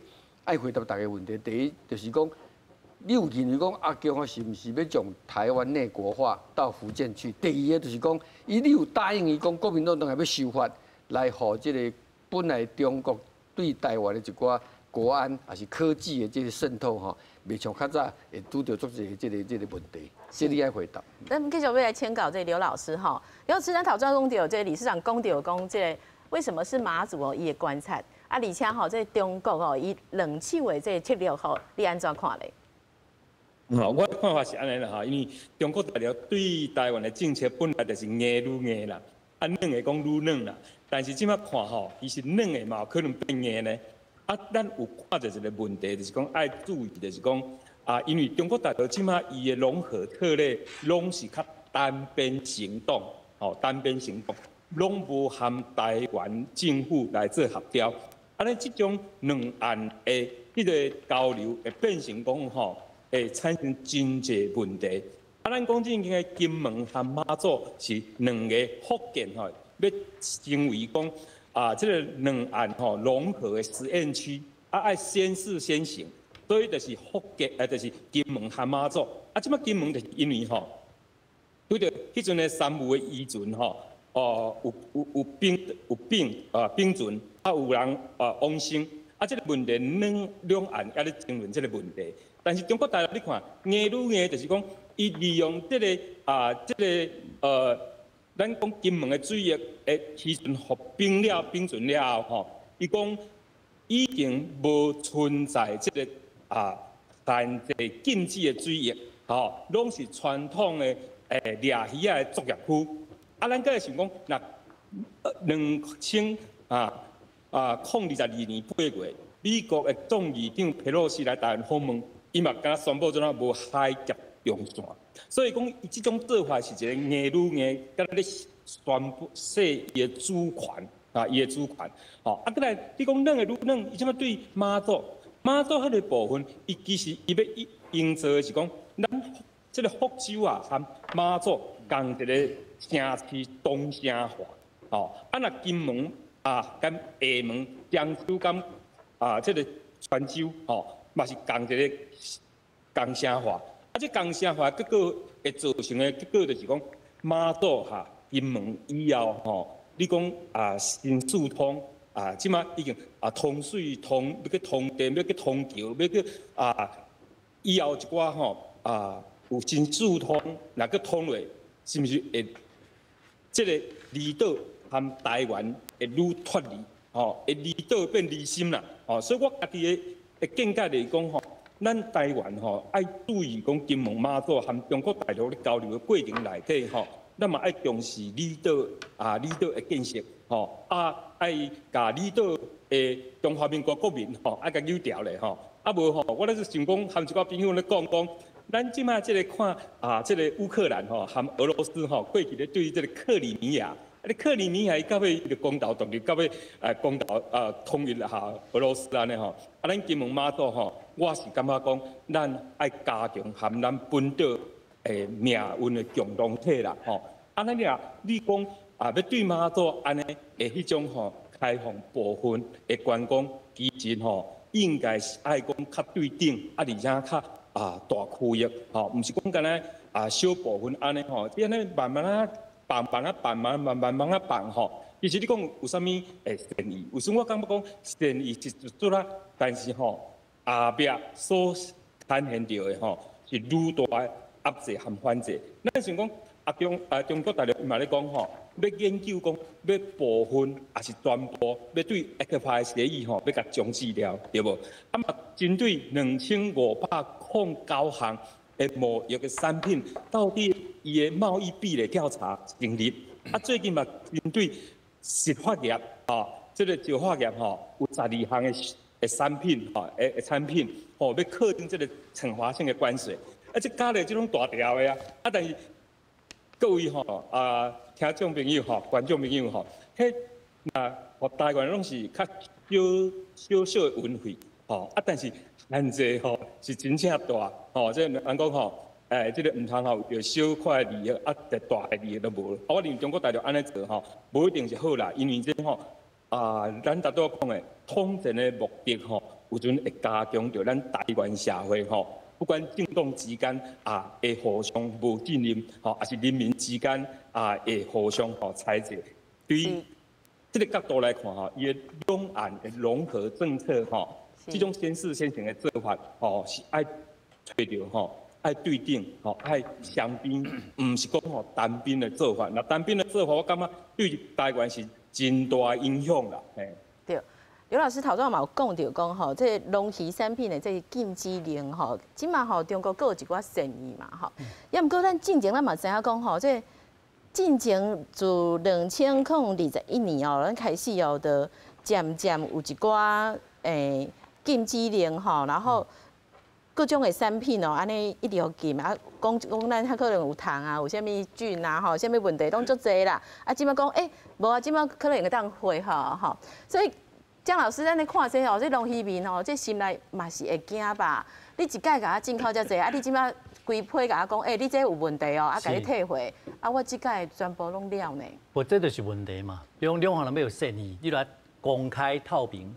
Speaker 2: 爱回答大家问题，第一就是讲，你有认为讲阿强是毋是要将台湾内国化到福建去？第二个就是讲，你有答应伊讲，国民党当然要修法来互这个本来中国对台湾的一寡。国安还是科技的这个渗透哈，未像较早会拄到足侪这个问题，这你爱回答。
Speaker 1: 咱继续要来签稿这刘老师哈，刘老师咱讨论讲到这理事长讲到讲这为什么是马祖哦，伊的观察啊，而且吼这中国哦，伊冷气为这策略吼，你安怎看咧？
Speaker 5: 我的看法是安尼啦哈，因为中国大陆对台湾的政策本来就是硬愈硬啦，啊软的讲愈软啦，但是即摆看吼，伊是软的嘛，可能变硬呢。啊，咱有看到一个问题，就是讲爱注意，就是讲啊，因为中国大陆即马伊的融合策略拢是较单边行动，单边行动，拢无含台湾政府来做协调。安尼即种两岸的迄个交流会变成讲会产生真济问题。啊，咱讲正经的金门和马祖是两个福建要成为讲。这个两岸融合的实验区，爱先试先行，所以就是福建，就是金门和马祖。即摆金门就是因为对着迄阵的三武的渔船有丙船，有人往生，这个问题两岸也咧争论这个问题。但是中国大陆你看，硬愈硬，就是讲伊利用这个咱讲金门的水域的渔船互冰船了后，伊讲已经无存在这个限制禁止的水域，拢是传统的掠鱼的作业区。咱个想讲，那2022年8月，美国的众议长佩洛西来台湾访问，伊嘛敢宣布咗无海峡中线。所以讲，伊即种做法是一个硬愈硬，敢咧宣布说伊的主权伊的主权。再来，你讲软的愈软，伊即摆对马祖迄个部分，伊其实伊要营造的是讲，咱即个福州和马祖共一个城市东城化，吼，啊那金门跟厦门、漳州这个泉州，吼，嘛是共一个共城化，这共城化结果会造成的结果就是讲马祖金门以后，吼，你讲新四通。即马已经通水、要去通电、要去通桥、要去以后一寡吼有新四通，若去通落，是毋是会这个离岛和台湾会愈脱离？吼，会离岛变离心啦。吼，所以我家己的见解来讲吼，咱台湾吼爱注意讲金门、马祖和中国大陆咧交流的过程内底吼，咱嘛爱重视离岛离岛的建设。吼爱甲离岛的中华民国国民爱甲扭调咧吼，无我咧是想讲，含一寡朋友咧讲，咱即摆即个看即个乌克兰含俄罗斯过去咧对于即个克里米亚，克里米亚伊到尾就公投独立，到尾公投统一俄罗斯安尼吼，咱金门马祖我是感觉讲，咱爱加强含咱本岛的命运的共同体啦吼，你讲。要对马祖安尼的迄种开放部分的观光，其实应该是爱讲较对顶，而且较大区域，毋是讲干那小部分安尼你安尼慢慢办其实你讲有啥物善意？有时我感觉讲善意是做啦，但是后壁所产生到的是愈大的压制和反制。咱想讲中国大陆嘛咧讲要研究讲，要部分还是全部，要对 ECFA 协议要甲终止了，对无？嘛针对2509项的贸易的产品，到底伊的贸易壁垒调查成立？最近嘛针对石化业这个石化业有12项的产品产品要课征这个惩罚性的关税，这加了这种大条的但是各位听众朋友观众朋友迄台湾拢是较少的运费但是咱这是真正大这人讲这个唔通有小块利益得大的利益都无。我认为中国大陆安尼做无一定是好啦，因为这咱大多讲的统战的目的有阵会加强着咱台湾社会不管政党之间会互相无信任还是人民之间会互相猜测。对于这个角度来看伊的两岸的融合政策这种先试先行的做法是爱找着爱对顶爱双边，唔是讲单边的做法。那单边的做法，我感觉对台湾是真大影响啦。
Speaker 1: 对。刘老师头先嘛有讲到讲这农渔产品的这禁止令即嘛中国阁有一寡善意嘛也毋过咱进前咱嘛知影讲这进前自2021年咱开始就渐渐有一寡禁止令然后各种的产品安尼一直要禁讲咱可能有虫有啥物菌啥物问题拢足侪啦即摆讲无即摆可能会当恢复所以。江老师，咱咧看这这农渔民这心内嘛是会惊吧？你一届甲我进口遮济你即摆规批甲我讲，你这有问题甲你退回，我即届全部拢了呢。
Speaker 3: 我这就是问题嘛，比如两方人要有善意，你来公开透明，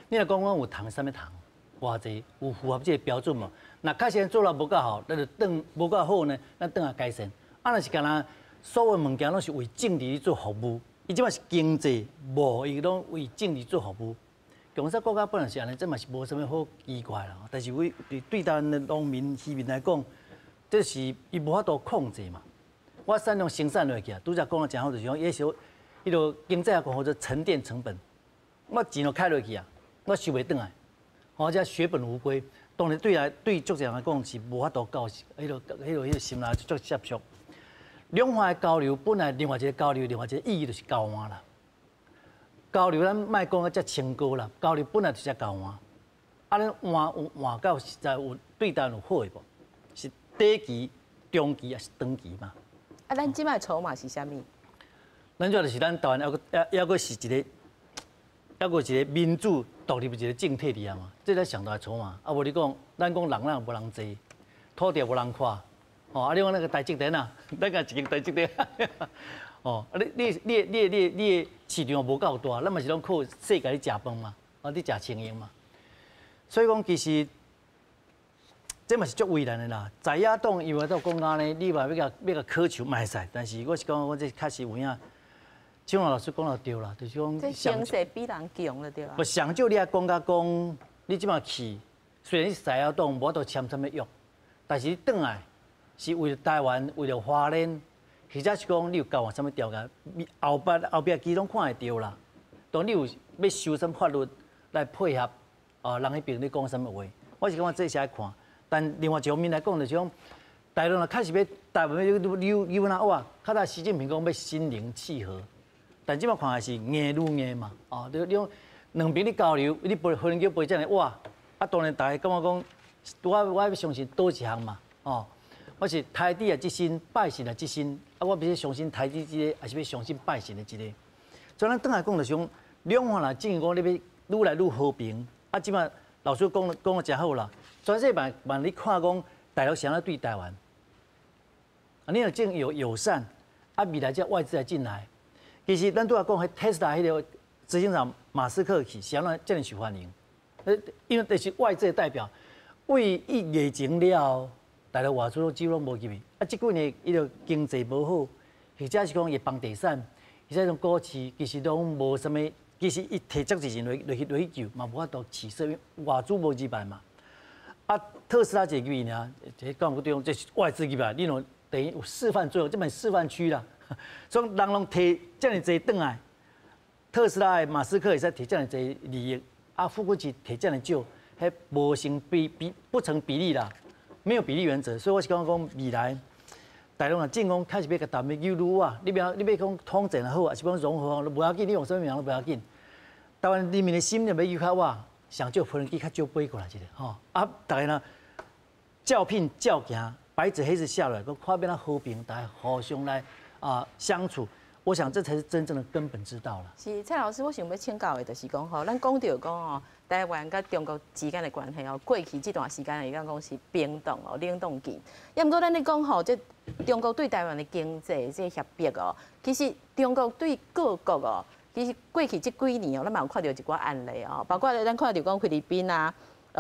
Speaker 3: 你来讲讲有糖啥物糖，偌济有符合这个标准无？那确实做了无够好，咱就无够好呢，咱来改善。若是干那所有物件拢是为政治做服务。伊即摆是经济，无伊拢为政治做服务。共产国家本来是安尼，这嘛是无啥物好奇怪啦。但是对咱的农民、渔民来讲，这是伊无法度控制嘛。我产量生产落去啊，拄则讲得真好，就是讲也是迄个经济也讲或者沉淀成本，我钱就开落去啊，我收袂转来，这血本无归。当然对足人来讲是无法度到迄个心内足接触。两岸的交流本来另外一个交流，另外一个意义就是交换啦。交流咱莫讲遮清高啦，交流本来就是交换。咱换到实在有对咱有好诶无？是短期、中期还是长期嘛？
Speaker 1: 咱即摆筹码是啥物？
Speaker 3: 咱主要就是咱台湾还阁是一个，还阁一个民主独立的一个政体伫啊嘛，这咱上大筹码。无你讲，咱讲人无人坐，土地无人看。哦，另外那个台积电啊，咱个一间台积电，哦，你市场无够大，咱嘛是拢靠世界去食饭嘛，啊，你食清营嘛，所以讲其实这嘛是足为难的啦。在野党因为都讲讲呢，你嘛要甲苛求卖使，但是我是讲我这确实有影。像老师讲到对啦，就是讲
Speaker 1: 这形势比人强了对啦。
Speaker 3: 不上少你也讲甲讲，你即马去，虽然你在野党无得签什么约，但是你转来是为了台湾，为了花莲，或者是讲你有交换什么条件，后壁基拢看会到啦。当你有要修什么法律来配合，人迄边你讲什么话，我是感觉这是爱看。但另外一方面来讲，就是讲台湾啊，确实要台湾要哪哇，较早习近平讲要心灵契合。但即摆看的是硬愈硬嘛，哦，你讲两边你交流，你可能叫陪这样哇，啊当然大家感觉讲，我要相信多一项嘛，哦，我是台底啊一心，拜神啊一心，啊我必须相信台底一个，还是要相信拜神的一个。所以咱倒来讲，就是讲两岸啦，正讲你要愈来愈和平，啊即摆老师讲得真好啦，全世界万你看讲大陆想要对台湾，啊你若正有友善，啊未来这外资来进来。其实，咱拄仔讲，迄 Tesla 迄个执行长马斯克去，是安怎遮尔受欢迎？因为这是外资的代表，为伊疫情了，大陆外资都几乎拢无入去。啊，即几年伊就经济无好，或者是讲伊房地产，或者种股市，其实拢无啥物。其实伊摕足一钱落去救，嘛无法度起色，因为外资无入来嘛。啊，特斯拉一个入去尔，这讲不对，这是外资入来，你若等于有示范作用，这本示范区啦。所以人拢摕遮尔济转来，特斯拉的马斯克会使摕遮尔济利益，啊，富贵奇摕遮尔少，迄无成不成比例啦，没有比例原则。所以我是讲未来，大陆啊，进攻开始要甲台湾有路啊，你要讲统战好，还是讲融合，无要紧，你用什么名都不要紧。台湾人民的心要有较哇，上少可能去较少飞过来一个吼，啊，大家呢照拼照行，白纸黑字下来，讲看变咱和平，大家互相来。相处，我想这才是真正的根本之道了。
Speaker 1: 是蔡老师，我想要请教的，就是讲吼，咱讲到讲哦，台湾甲中国之间的关系哦，过去这段时间，伊讲是冰冻哦，冷冻期。也毋过咱咧讲吼，这中国对台湾的经济这协迫哦，其实中国对各国哦，其实过去这几年哦，咱嘛有看到一寡案例哦，包括咱看到讲菲律宾啊，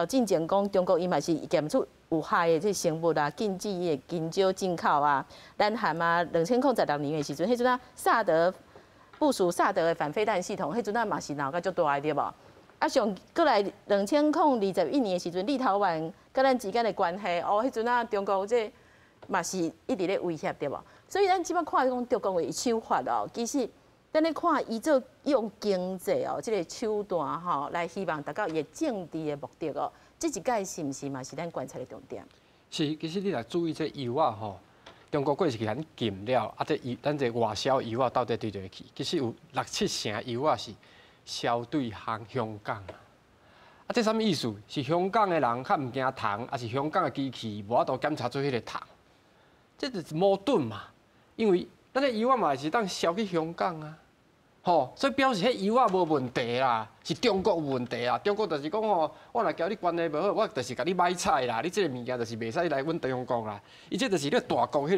Speaker 1: 进前讲中国伊嘛是检出。有害的这生物啊，禁止的金蕉进口啊，南韩啊，2016年的时阵，迄阵啊，部署萨德的反飞弹系统，迄阵啊嘛是闹甲足大的对无？啊，上过来2021年的时阵，立陶宛甲咱之间的关系，哦，迄阵啊，中国这嘛是一直咧威胁对无？所以咱即摆看讲中国的手法哦，其实咱咧看伊做用经济哦，这个手段吼，来希望达到伊的政治的目的哦。这一届是毋是嘛？是咱观察的重点。
Speaker 4: 是，其实你来注意这油啊吼，中国过去咱禁了，啊咱这外销油啊到底对对去？其实有6-7成油啊是销对香港啊。啊，这啥物意思？是香港的人较毋惊糖，还是香港的机器无法度检查出迄个糖？这就是矛盾嘛。因为咱这油啊嘛是当销去香港啊。吼，所以表示迄油啊无问题啦，是中国有问题啦。中国就是讲吼，我若交你关系无好，我就是甲你买菜啦。你这个物件就是袂使来阮中国啦。伊这就是咧大国迄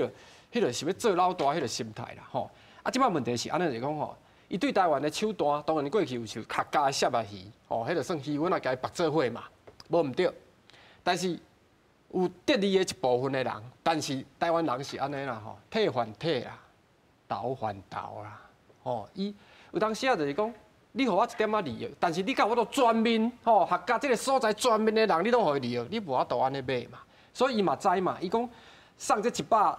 Speaker 4: 个是要做老大迄个心态啦。吼，啊，即摆问题是安尼就是讲吼，伊对台湾的手段，当然过去有像客家的鳝啊鱼，吼，迄个算鱼，阮也甲伊白做伙嘛，无毋对。但是有得利的一部分的人，但是台湾人是安尼啦，吼，体还体啦，斗还斗啦，吼，伊。有当时啊，就是讲，你互我一点仔利益，但是你甲我都全面吼，合甲这个所在全面的人，你拢互伊利益，你无法度安尼买嘛。所以伊嘛知嘛，伊讲送这100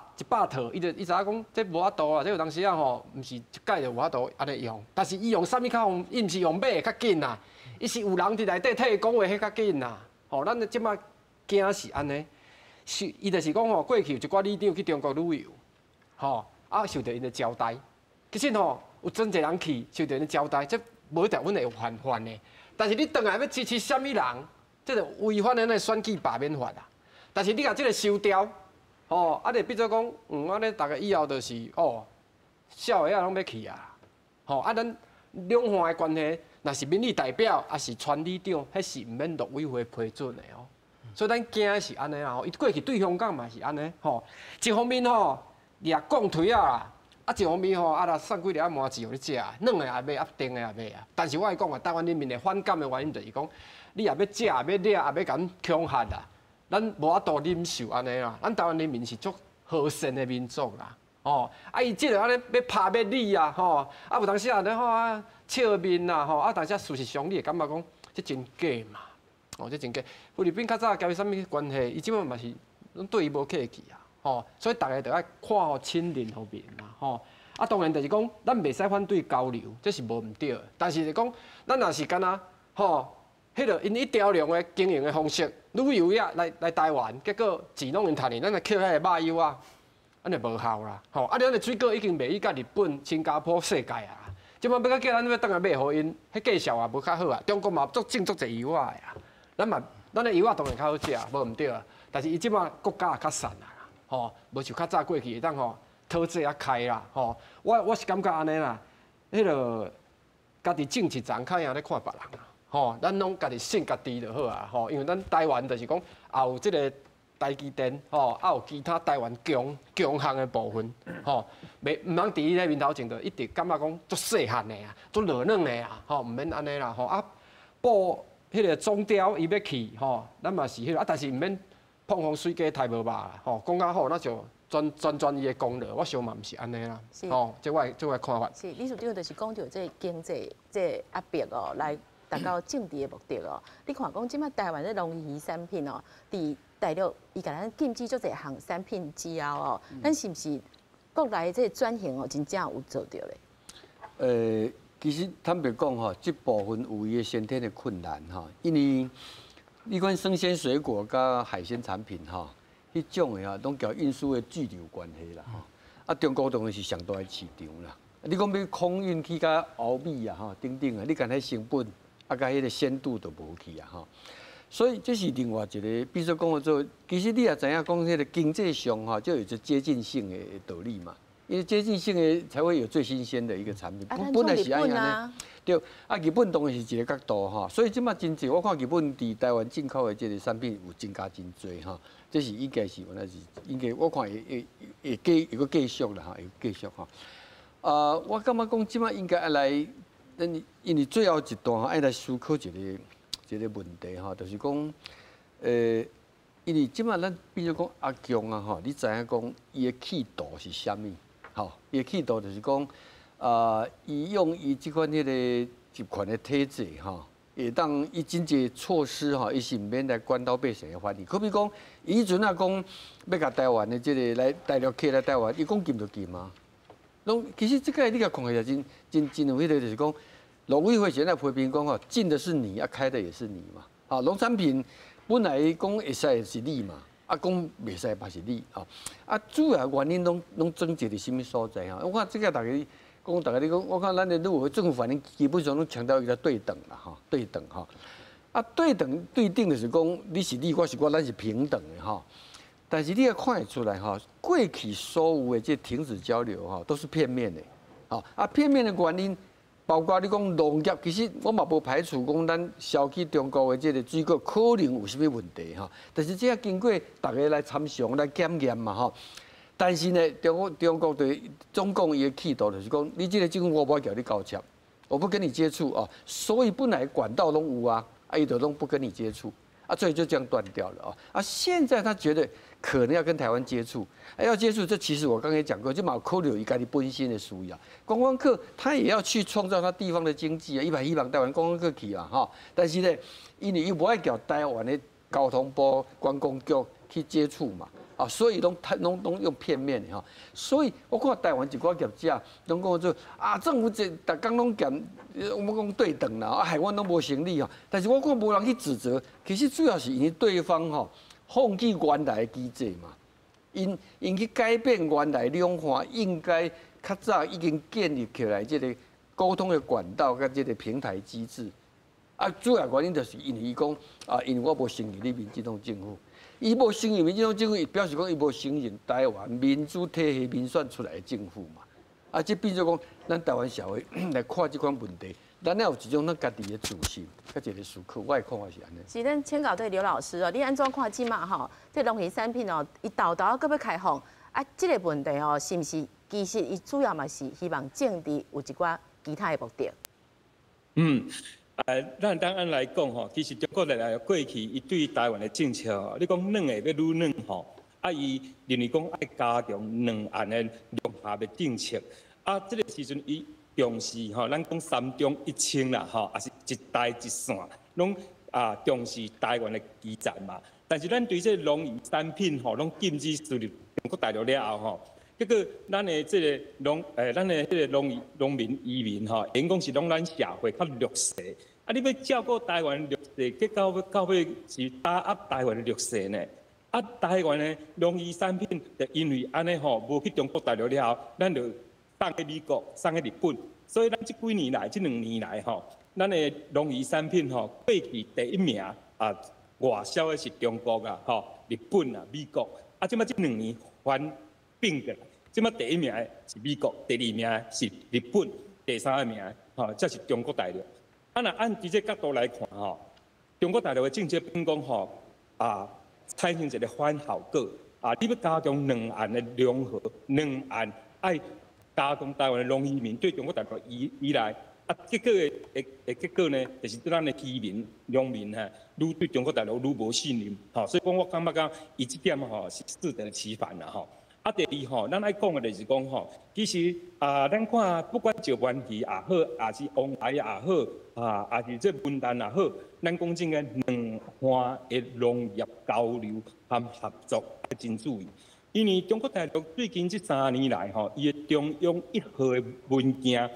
Speaker 4: 套，伊知影讲这无法度啊，这有当时啊吼，毋是一届就无法度安尼用。但是伊用啥物较用？伊毋是用买的较紧啦，伊是有人伫内底替伊讲话迄较紧啦。吼，咱即摆惊是安尼，是伊就是讲吼，过去有一寡里长去中国旅游，吼，啊受到因的招待，其实吼。有真侪人去受到因交代，这无一定阮会犯的。但是你倒来要支持啥物人，这就违反咱的选举罢免法啦。但是你甲这个收掉，哦，啊，就变做讲，安尼大家以后就是哦，少爷啊拢要去啊，吼，啊，咱两岸的关系，若是民意代表，还是村里长，迄是毋免陆委会批准的哦。所以咱惊的是安尼啦吼，伊过去对香港嘛是安尼吼，一方面吼掠讲推啊啦，啊一方面吼啊啦送几粒麻糍互你食，软的也买，啊甜的也买啊。但是我来讲啊，台湾人民的反感的原因就是讲，你也要食，也要掠，也要甲强悍啦，咱无法度忍受安尼啦。咱台湾人民是足和善的民族啦。哦，啊，伊即个安尼要拍要理啊，吼，啊，有当时啊，咧吼啊，笑面啦，吼，啊，但是事实上你会感觉讲，这真假嘛，哦，这真假。菲律宾较早交伊啥物关系，伊即摆嘛是拢对伊无客气啊，吼，所以大家着爱看互亲邻互面嘛，吼。啊，当然就是讲，咱袂使反对交流，这是无毋对的。但是就讲，咱若是干那，吼，迄个因一条龙的经营的方式，旅游业来台湾，结果钱拢因趁哩，咱来捡迄个肉油啊。安尼无效啦，吼！啊，咱的水果已经卖去甲日本、新加坡、世界啊。即摆要甲叫咱要倒来卖互因，迄价效也无较好啊。中国嘛足种足侪油啊呀，咱的油啊当然较好食，无毋对啊。但是伊即摆国家也较散啦，吼，无像较早过去会当吼讨债啊开啦，吼。我是感觉安尼啦，迄个家己种一丛较赢咧看别人啦，吼。咱拢家己信家己就好啊，吼。因为咱台湾就是讲也有即个。台积电吼，啊有其他台湾强项的部分吼，袂毋通伫伊咧面头前就一直感觉讲足细汉的啊，足软软的啊，吼，毋免安尼啦吼啊，报迄个总调伊要去吼，咱嘛是迄个啊，但是毋免碰风水鸡太无肉啦吼，讲较好那就专业的功劳，我想嘛毋是安尼啦，吼，这我看法。
Speaker 1: 是理事长就是讲到这经济这压迫哦，来达到政治的目的哦。你看讲即摆台湾的农渔产品哦，伫大陆伊甲咱禁止足侪项产品之后哦，咱是毋是国内这转型哦，真正有做到咧？
Speaker 2: 其实坦白讲吼，这部分有伊个先天的困难哈，因为你看生鲜水果甲海鲜产品哈，迄种的啊，拢交运输的距离有关系啦哈。啊，中国当然是上大的市场啦。你讲要空运去甲欧美啊哈，等等啊，你干迄成本啊，甲迄个鲜度都无去啊哈。所以这是另外一个，比如说讲做，其实你也知影讲，迄个经济上哈，就有着接近性的道理嘛。因为接近性的才会有最新鲜的一个产品。
Speaker 1: 本来是安尼。
Speaker 2: 对，啊，日本当然是一个角度哈，所以即马真济，我看日本伫台湾进口的这个产品有增加真多哈，这是应该是原来是应该，我看会有个继续啦哈，有继续哈。我感觉讲即马应该要来，因为最后一段爱来思考一个问题哈，就是讲，因为即马咱比如讲阿强啊吼，你知影讲伊的气度是啥物？吼，伊的气度就是讲，伊用伊即款迄个集权的体制吼，会当伊真济措施吼，伊是毋免来管到百姓的反应。可比讲，以前啊讲要甲台湾的即个来大陆客来台湾，伊讲禁就禁啊。拢其实即个你甲看起来真有迄个就是讲。农委会现在批评讲吼，进的是你，啊开的也是你嘛。啊，农产品本来讲会使是你嘛，啊讲袂使嘛是你啊。啊，主要原因拢症结伫什么所在啊？我看这个大家你讲，我看咱的如果政府反正基本上拢强调一个对等啦，哈，对等哈。啊，对等对定就是讲你是你，我是我，咱是平等的哈。但是你要看得出来哈，过去所有的这停止交流哈，都是片面的。好啊，片面的原因。包括你讲农业，其实我嘛无排除讲咱销去中国的这个水果可能有啥物问题哈，但是这经过大家来参详来检验嘛哈。但是呢，中国对中共伊的气度就是讲，你这个政府我不要叫你交接，我不跟你接触啊，所以本来管道拢有啊，伊就拢不跟你接触啊，所以就这样断掉了啊。啊，现在他觉得可能要跟台湾接触，要接触，这其实我刚才讲过，就马扣留伊家己本身的需要。观光客他也要去创造他地方的经济啊，希望台湾观光客去啊哈。但是呢，因为伊不爱叫台湾的交通部观光局去接触嘛，啊，所以拢用片面的哈。所以我看台湾一寡业者拢讲做啊，政府这逐工拢讲，我们讲对等啦，啊，海湾拢无成立啊。但是我看无人去指责，其实主要是因为对方哈。放弃原来的机制嘛，因去改变原来两岸应该较早已经建立起来这个沟通的管道跟这个平台机制。啊，主要原因就是因为伊讲啊，因为我无承认你民进党政府，伊无承认民进党政府，伊表示讲伊无承认台湾民主体系民选出来的政府嘛。啊，这变做讲咱台湾社会来看这款问题，咱要有一种咱家己的自信，甲一个思考，我的看法是安尼。
Speaker 1: 是咱请教对刘老师哦，你安怎看即嘛吼？这农渔产品哦，伊豆豆搁要开放，啊，这个问题哦，是毋是其实伊主要嘛是希望政治有一寡其他的目的？
Speaker 5: 咱当然来讲吼，其实中国来过去伊对台湾的政策吼，你讲软的要愈软吼，啊，伊认为讲爱加强两岸的融合的政策，啊，这个时阵伊重视吼，咱讲三中一清啦吼，也是一带一线，拢重视台湾的基站嘛。但是咱对这农渔产品吼，拢禁止输入中国大陆了后吼，结果咱的这个咱的这个农民渔民吼，因讲是拢咱社会较弱势。啊！你要照顾台湾弱势，结到尾是打压台湾的弱势呢？啊，台湾的农渔产品就因为安尼吼，无去中国大陆了后，咱就送去美国、送去日本，所以咱这几年来、这2年来吼，咱的农渔产品吼，过去第1名外销的是中国啊，吼，日本啊、美国，啊，即摆这2年反并过来，即摆第1名是美国，第2名是日本，第3名吼，才是中国大陆。啊，若按伫这角度来看吼，中国大陆的政策变讲吼产生一个反效果你要加强两岸的融合，两岸爱加强台湾的农渔民对中国大陆依赖结果的结果呢，就是咱的渔民、农民愈对中国大陆愈无信任所以讲我感觉伊这点是适得其反啦第二咱爱讲的就是讲其实咱看不管石湾鱼也好，也是王来也好，也是这文旦也好，咱讲真个两岸的农业交流和合作真注意。因为中国大陆最近这3年来伊的中央1号的文件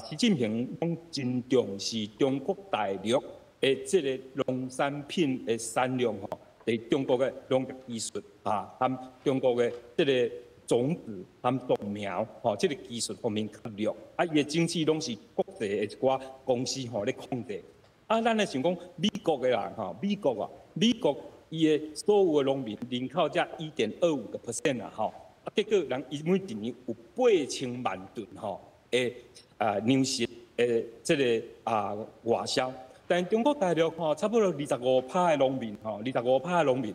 Speaker 5: 习近平拢真重视中国大陆的这个农产品的产量对中国的农业技术和中国的这个种子和种苗这个技术方面较弱伊的经济拢是国际的一寡公司咧控制咱来想讲美国的人美国伊的所有的农民人口才1.25%结果人伊每1年有8000万吨的粮食的这个外销。但中国大陆差不多25%的农民，25%的农民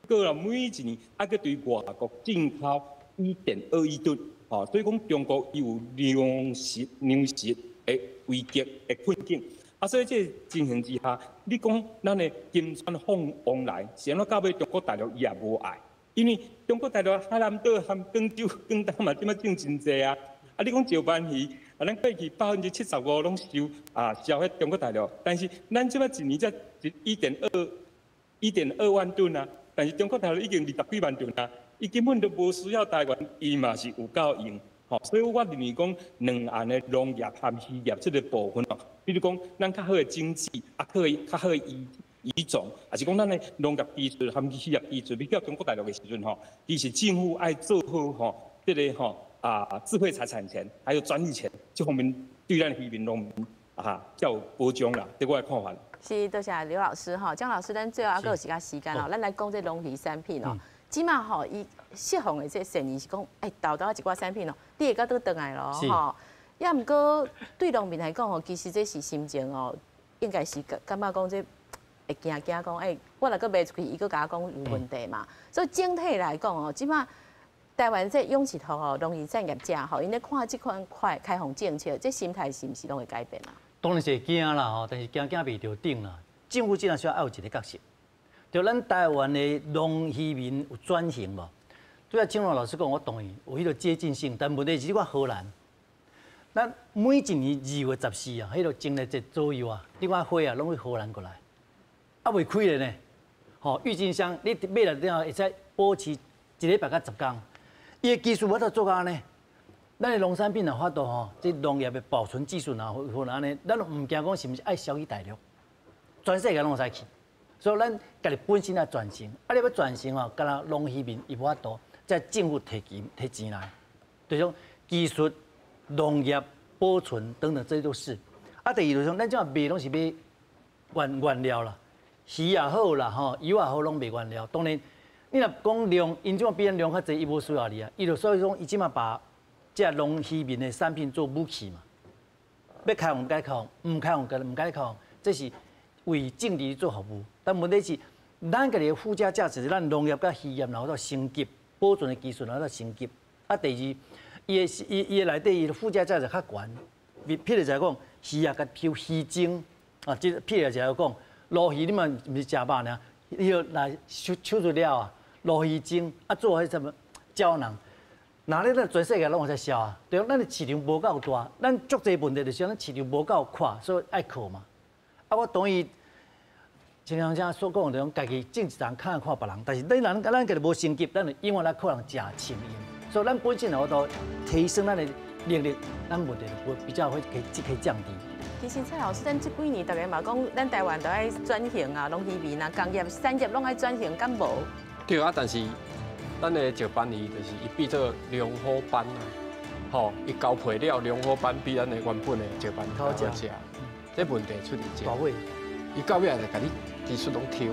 Speaker 5: 个人每1年搁对外国进口1.2亿吨所以讲中国有粮食的危机的困境所以这情形之下，你讲咱的金砖放往来，是安怎到尾中国大陆伊也无爱，因为中国大陆海南岛和广州、广东嘛，即摆种真济你讲石斑鱼，咱过去75%拢收销喺中国大陆，但是咱即摆1年才1.2万吨但是中国大陆已经20几万吨伊根本都无需要台湾，伊嘛是有够用所以我认为讲两岸的农业和渔业这个部分比如讲咱较好的经济可以较好的渔种，还是讲咱的农业技术和渔业技术比较中国大陆的时阵其实政府爱做好这个智慧财产权还有专利权这方面对咱渔民农民较有保障啦，这我的看法。
Speaker 1: 是，多谢刘老师江老师，咱最后还有一下时间咱来讲这农渔产品即马伊适逢的这善意是讲，豆豆一寡产品你会到倒转来咯也毋过对农民来讲其实这是心情应该是感觉讲这会惊讲我若搁卖出去，伊搁甲我讲有问题嘛。所以整体来讲即马台湾这勇气头农渔产业者因咧看这款开放政策，这心态是毋是拢会改变
Speaker 3: 当然是会惊啦但是惊袂着顶啦。政府既然需要有一个角色。就咱台湾的农渔民有转型无？对啊，青龙老师讲，我同意，有迄个接近性，但问题是我荷兰，咱每1年2月14迄个前日节左右你看花拢去荷兰过来，未开咧呢。郁金香你买来了会使保持1礼拜到10天，伊的技术法度做到安尼，咱的农产品法度这农业的保存技术可能安尼，咱唔惊讲是毋是爱销去大陆，全世界拢使去。所以咱家己本身来转型，你要转型敢若农渔民伊无法度，再政府提钱来，就像技术、农业、保存等等，这些都是。第二就是咱即卖拢是买原料啦，鱼也好啦，油也好，拢卖原料。当然，你若讲量，因即比咱量较济，伊无需要你伊就所以讲，伊即马把这农渔民的产品做武器嘛。要开放唔该开放，唔开放唔该开放，这是为政治做服务。但问题是，咱家己的附加价值是咱农业甲渔业然后到升级，保存的技术然后到升级。啊，第二，伊的内底伊的附加价值较悬。譬如就讲鱼啊，甲抽鱼精啊，即譬如就讲鲈鱼，你嘛毋是食肉呢，伊要来抽出了啊，鲈鱼精啊做迄什么胶囊。那咧，咱全世界拢有在销啊，对，咱的市场无够大，咱足侪问题就是咱市场无够宽，所以爱靠嘛。啊，我同意像像这所讲的种，家己种一丛看别人，但是咱家己无升级，咱就永远咱可能食清用。所以咱本身有都提升咱的能力，咱问题就比较会可以降低。
Speaker 1: 其实蔡老师，咱这几年大家嘛讲，咱台湾都爱转型啊，拢渔民啊、工业、产业拢爱转型，敢无？
Speaker 4: 对啊，但是。咱的石斑鱼就是伊变做龙虎斑啊，吼，伊交配了龙虎斑比咱的原本的石斑较好食，这问题出伫这。伊到尾就甲你技术拢抽。